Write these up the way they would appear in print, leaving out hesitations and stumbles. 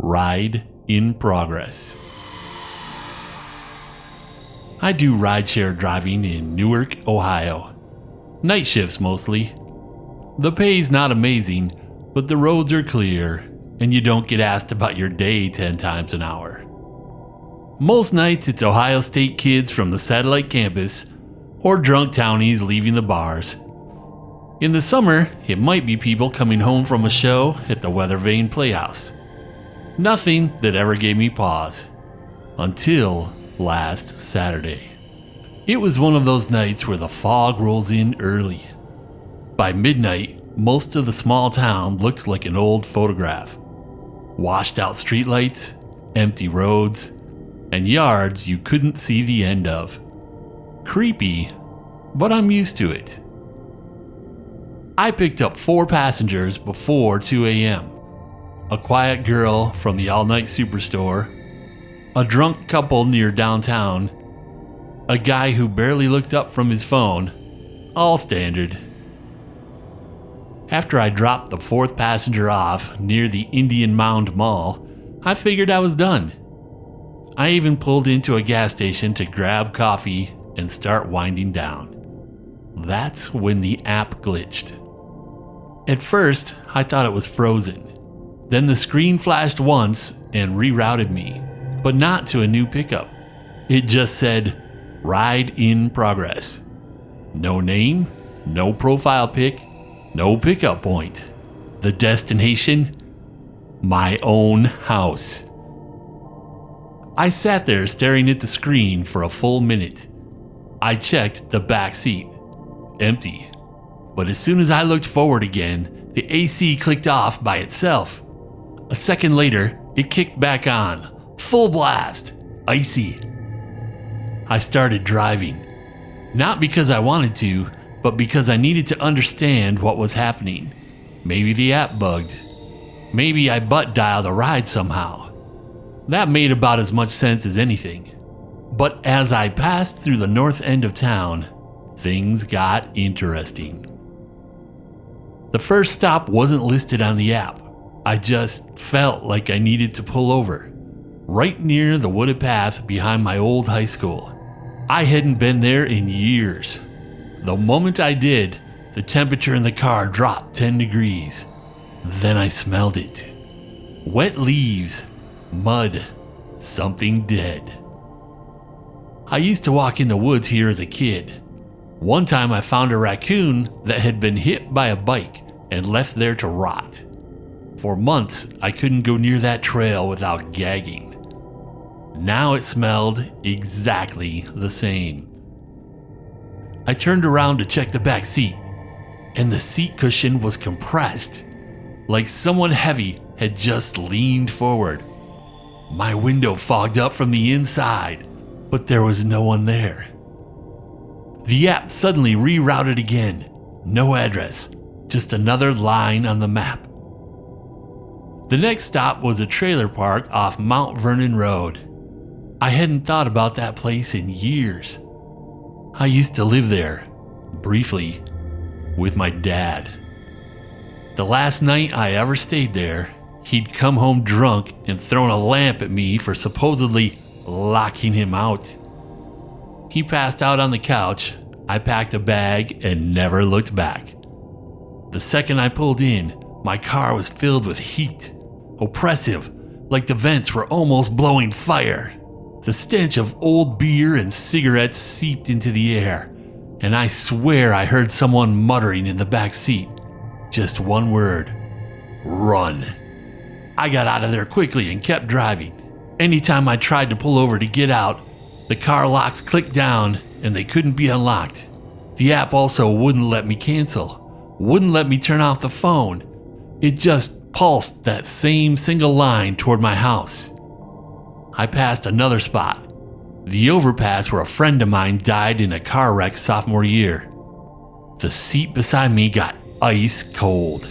Ride in progress. I do rideshare driving in Newark, Ohio. Night shifts mostly. The pay's not amazing, but the roads are clear and you don't get asked about your day 10 times an hour. Most nights it's Ohio State kids from the satellite campus or drunk townies leaving the bars. In the summer, it might be people coming home from a show at the Weather Vane Playhouse. Nothing that ever gave me pause. Until last Saturday. It was one of those nights where the fog rolls in early. By midnight, most of the small town looked like an old photograph. Washed out streetlights, empty roads, and yards you couldn't see the end of. Creepy, but I'm used to it. I picked up 4 passengers before 2 a.m. A quiet girl from the all-night superstore, a drunk couple near downtown, a guy who barely looked up from his phone, all standard. After I dropped the 4th passenger off near the Indian Mound Mall, I figured I was done. I even pulled into a gas station to grab coffee and start winding down. That's when the app glitched. At first, I thought it was frozen. Then the screen flashed once and rerouted me, but not to a new pickup. It just said, "Ride in progress." No name, no profile pic, no pickup point. The destination? My own house. I sat there staring at the screen for a full minute. I checked the back seat. Empty. But as soon as I looked forward again, the AC clicked off by itself. A second later, it kicked back on. Full blast. Icy. I started driving. Not because I wanted to, but because I needed to understand what was happening. Maybe the app bugged. Maybe I butt dialed a ride somehow. That made about as much sense as anything. But as I passed through the north end of town, things got interesting. The first stop wasn't listed on the app. I just felt like I needed to pull over. Right near the wooded path behind my old high school. I hadn't been there in years. The moment I did, the temperature in the car dropped 10 degrees. Then I smelled it. Wet leaves, mud, something dead. I used to walk in the woods here as a kid. One time I found a raccoon that had been hit by a bike and left there to rot. For months, I couldn't go near that trail without gagging. Now it smelled exactly the same. I turned around to check the back seat, and the seat cushion was compressed, like someone heavy had just leaned forward. My window fogged up from the inside, but there was no one there. The app suddenly rerouted again. No address, just another line on the map. The next stop was a trailer park off Mount Vernon Road. I hadn't thought about that place in years. I used to live there, briefly, with my dad. The last night I ever stayed there, he'd come home drunk and thrown a lamp at me for supposedly locking him out. He passed out on the couch. I packed a bag and never looked back. The second I pulled in, my car was filled with heat. Oppressive, like the vents were almost blowing fire. The stench of old beer and cigarettes seeped into the air, and I swear I heard someone muttering in the back seat. Just one word: run. I got out of there quickly and kept driving. Anytime I tried to pull over to get out, the car locks clicked down and they couldn't be unlocked. The app also wouldn't let me cancel, wouldn't let me turn off the phone. It just pulsed that same single line toward my house. I passed another spot, the overpass where a friend of mine died in a car wreck sophomore year. The seat beside me got ice cold.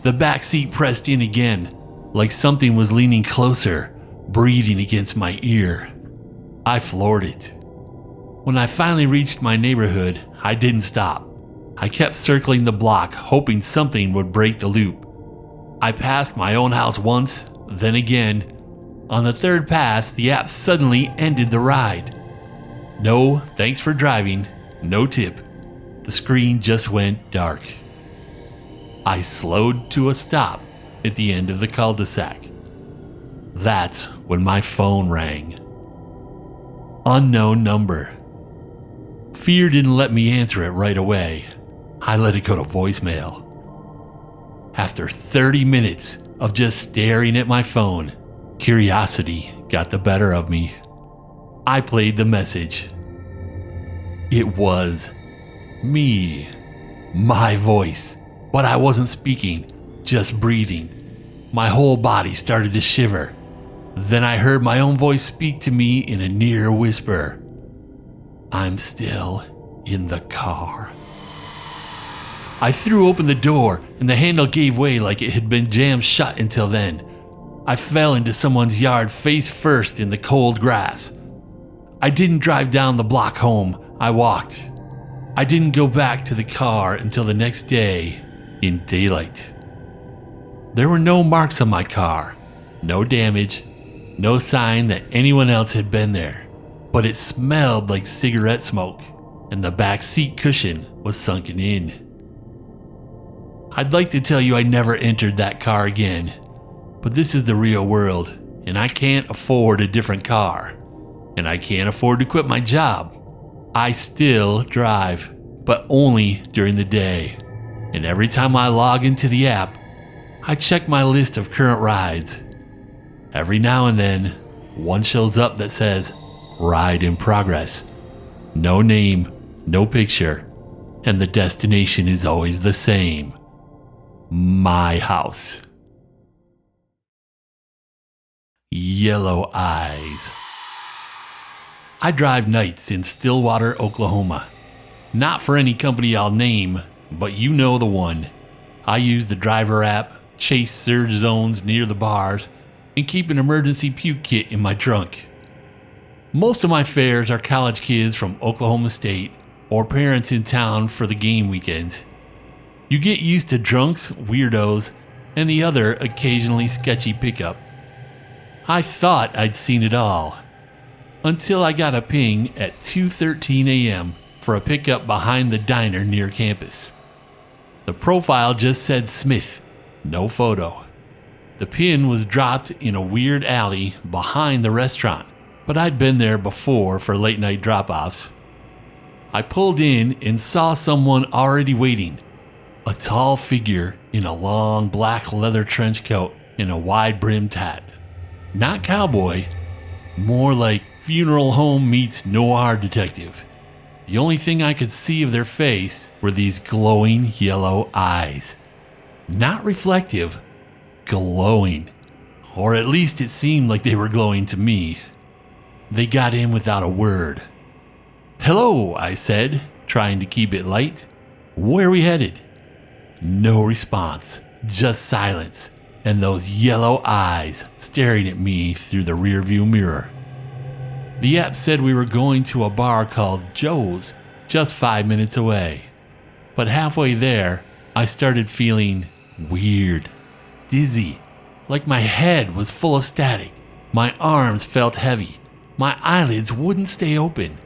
The back seat pressed in again, like something was leaning closer, breathing against my ear. I floored it. When I finally reached my neighborhood, I didn't stop. I kept circling the block, hoping something would break the loop. I passed my own house once, Then again, on the third pass, the app suddenly ended the ride. No, thanks for driving, no tip. The screen just went dark. I slowed to a stop at the end of the cul-de-sac. That's when my phone rang. Unknown number. Fear didn't let me answer it right away. I let it go to voicemail. After 30 minutes of just staring at my phone, curiosity got the better of me. I played the message. It was me. My voice. But I wasn't speaking, just breathing. My whole body started to shiver. Then I heard my own voice speak to me in a near whisper. I'm still in the car. I threw open the door and the handle gave way like it had been jammed shut until then. I fell into someone's yard face first in the cold grass. I didn't drive down the block home, I walked. I didn't go back to the car until the next day in daylight. There were no marks on my car, no damage, no sign that anyone else had been there, but it smelled like cigarette smoke and the back seat cushion was sunken in. I'd like to tell you I never entered that car again, but this is the real world and I can't afford a different car, and I can't afford to quit my job. I still drive, but only during the day, and every time I log into the app, I check my list of current rides. Every now and then, one shows up that says, Ride in progress. No name, no picture, and the destination is always the same. My house. Yellow eyes. I drive nights in Stillwater, Oklahoma. Not for any company I'll name, but you know the one. I use the driver app, chase surge zones near the bars, and keep an emergency puke kit in my trunk. Most of my fares are college kids from Oklahoma State or parents in town for the game weekends. You get used to drunks, weirdos, and the other occasionally sketchy pickup. I thought I'd seen it all, until I got a ping at 2:13 a.m. for a pickup behind the diner near campus. The profile just said Smith, no photo. The pin was dropped in a weird alley behind the restaurant, but I'd been there before for late night drop-offs. I pulled in and saw someone already waiting. A tall figure in a long black leather trench coat and a wide-brimmed hat. Not cowboy, more like funeral home meets noir detective. The only thing I could see of their face were these glowing yellow eyes. Not reflective, glowing. Or at least it seemed like they were glowing to me. They got in without a word. Hello, I said, trying to keep it light. Where are we headed? No response, just silence, and those yellow eyes staring at me through the rearview mirror. The app said we were going to a bar called Joe's, just 5 minutes away. But halfway there, I started feeling weird, dizzy, like my head was full of static. My arms felt heavy. My eyelids wouldn't stay open.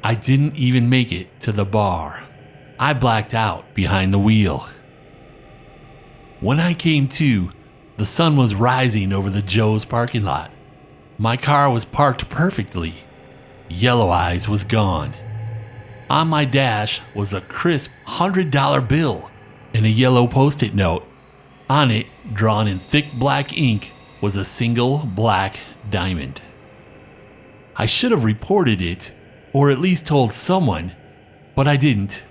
I didn't even make it to the bar. I blacked out behind the wheel. When I came to, the sun was rising over the Joe's parking lot. My car was parked perfectly. Yellow Eyes was gone. On my dash was a crisp $100 bill and a yellow post-it note. On it, drawn in thick black ink, was a single black diamond. I should have reported it, or at least told someone, but I didn't.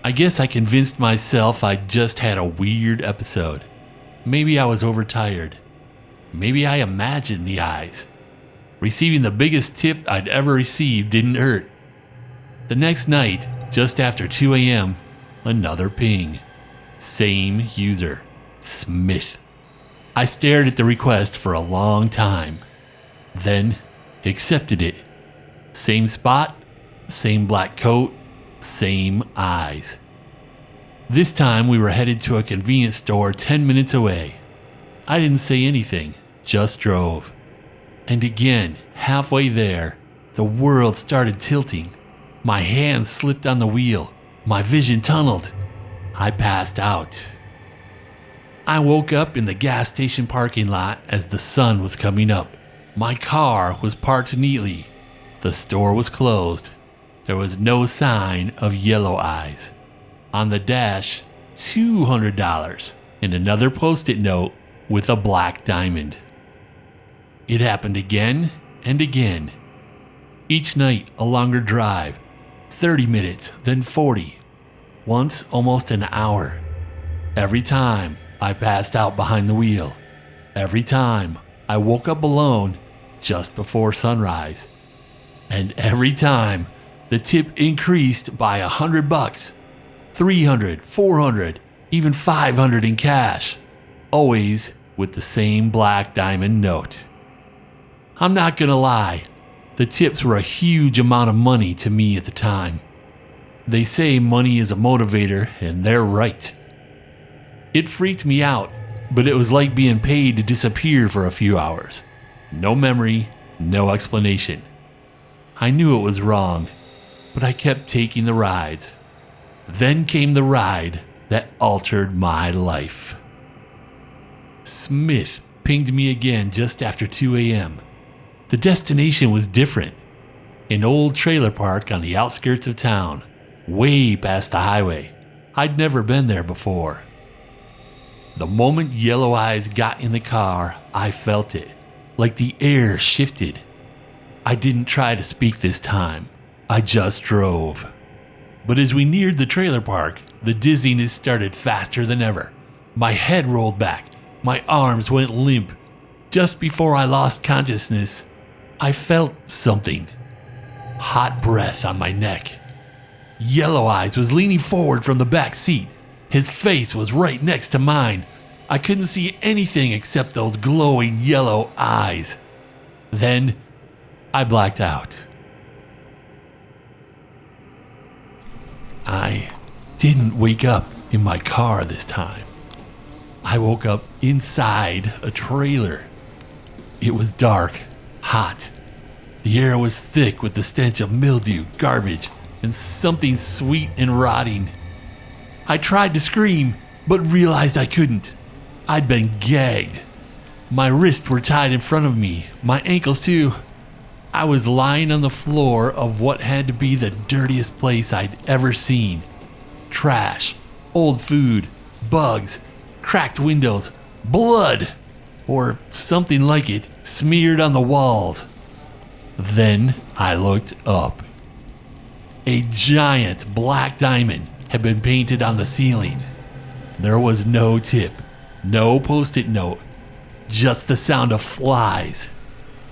I guess I convinced myself I'd just had a weird episode. Maybe I was overtired. Maybe I imagined the eyes. Receiving the biggest tip I'd ever received didn't hurt. The next night, just after 2 a.m., another ping. Same user, Smith. I stared at the request for a long time, then accepted it. Same spot, same black coat, same eyes. This time we were headed to a convenience store 10 minutes away. I didn't say anything, just drove. And again, halfway there, the world started tilting. My hands slipped on the wheel. My vision tunneled. I passed out. I woke up in the gas station parking lot as the sun was coming up. My car was parked neatly. The store was closed. There was no sign of yellow eyes. On the dash, $200 and another post-it note with a black diamond. It happened again and again. Each night a longer drive, 30 minutes, then 40. Once almost an hour. Every time I passed out behind the wheel. Every time I woke up alone just before sunrise. And every time the tip increased by $100, 300, 400, even 500 in cash. Always with the same black diamond note. I'm not gonna lie, the tips were a huge amount of money to me at the time. They say money is a motivator, and they're right. It freaked me out, but it was like being paid to disappear for a few hours. No memory, no explanation. I knew it was wrong, but I kept taking the rides. Then came the ride that altered my life. Smith pinged me again just after 2 a.m. The destination was different. An old trailer park on the outskirts of town, way past the highway. I'd never been there before. The moment Yellow Eyes got in the car, I felt it, like the air shifted. I didn't try to speak this time. I just drove. But as we neared the trailer park, the dizziness started faster than ever. My head rolled back. My arms went limp. Just before I lost consciousness, I felt something. Hot breath on my neck. Yellow Eyes was leaning forward from the back seat. His face was right next to mine. I couldn't see anything except those glowing yellow eyes. Then I blacked out. I didn't wake up in my car this time. I woke up inside a trailer. It was dark, hot. The air was thick with the stench of mildew, garbage, and something sweet and rotting. I tried to scream, but realized I couldn't. I'd been gagged. My wrists were tied in front of me, my ankles too. I was lying on the floor of what had to be the dirtiest place I'd ever seen. Trash, old food, bugs, cracked windows, blood, or something like it, smeared on the walls. Then I looked up. A giant black diamond had been painted on the ceiling. There was no tip, no post-it note, just the sound of flies.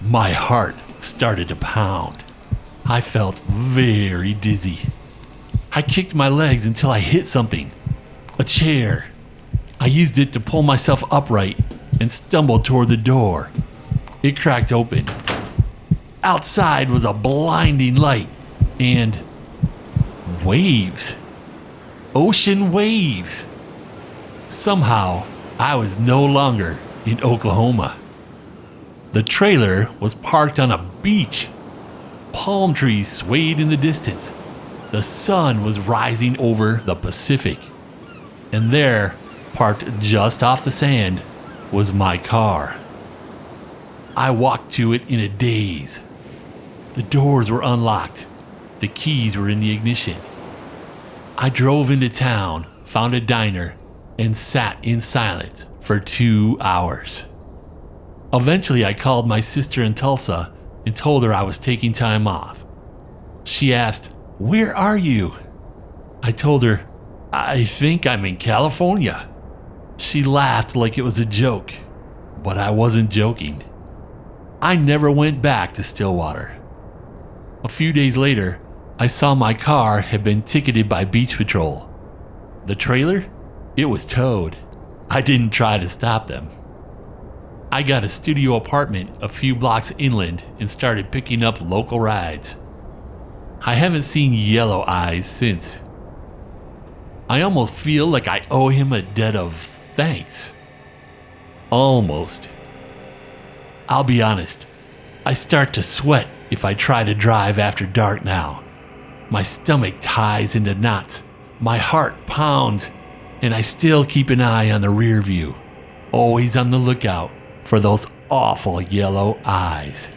My heart started to pound. I felt very dizzy. I kicked my legs until I hit something. A chair. I used it to pull myself upright and stumbled toward the door. It cracked open. Outside was a blinding light and waves. Ocean waves. Somehow, I was no longer in Oklahoma. The trailer was parked on a beach. Palm trees swayed in the distance. The sun was rising over the Pacific. And there, parked just off the sand, was my car. I walked to it in a daze. The doors were unlocked. The keys were in the ignition. I drove into town, found a diner, and sat in silence for 2 hours. Eventually, I called my sister in Tulsa and told her I was taking time off. She asked, "Where are you?" I told her, "I think I'm in California." She laughed like it was a joke, but I wasn't joking. I never went back to Stillwater. A few days later, I saw my car had been ticketed by Beach Patrol. The trailer? It was towed. I didn't try to stop them. I got a studio apartment a few blocks inland and started picking up local rides. I haven't seen Yellow Eyes since. I almost feel like I owe him a debt of thanks. Almost. I'll be honest, I start to sweat if I try to drive after dark now. My stomach ties into knots, my heart pounds, and I still keep an eye on the rear view, always on the lookout for those awful yellow eyes.